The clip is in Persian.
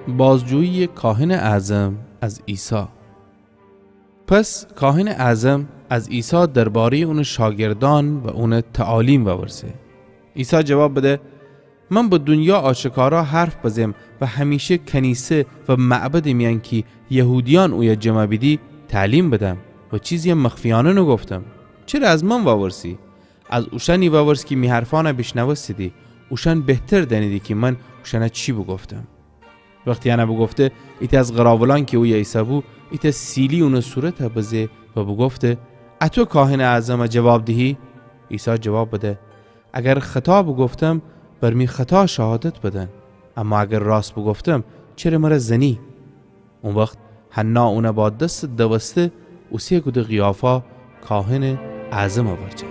بازجویی کاهن اعظم از عیسی. پس کاهن اعظم از عیسی درباره اون شاگردان و اون تعالیم بپرسه. عیسی جواب بده من با دنیا آشکارا حرف بزم و همیشه کنیسه و معبد میان که یهودیان اوی جمع بیدی تعلیم بدم و چیزی مخفیانه نگفتم. چرا از من بپرسی؟ از اوشنی بپرس که می حرفانه بشنوستیدی. اوشن بهتر دانیدی که من اوشنه چی بگفتم. وقتی انا بگفته ایت از غراولان که اوی عیسی بو ایت سیلی اون صورت بزه و بگفته اتو کاهن اعظم جواب دهی؟ عیسی جواب بده اگر خطا بگفتم برمی خطا شهادت بدن، اما اگر راست بگفتم چرا مرا زنی؟ اون وقت حنا اون با دست دوسته اوسی گود قیافا کاهن اعظم آورد.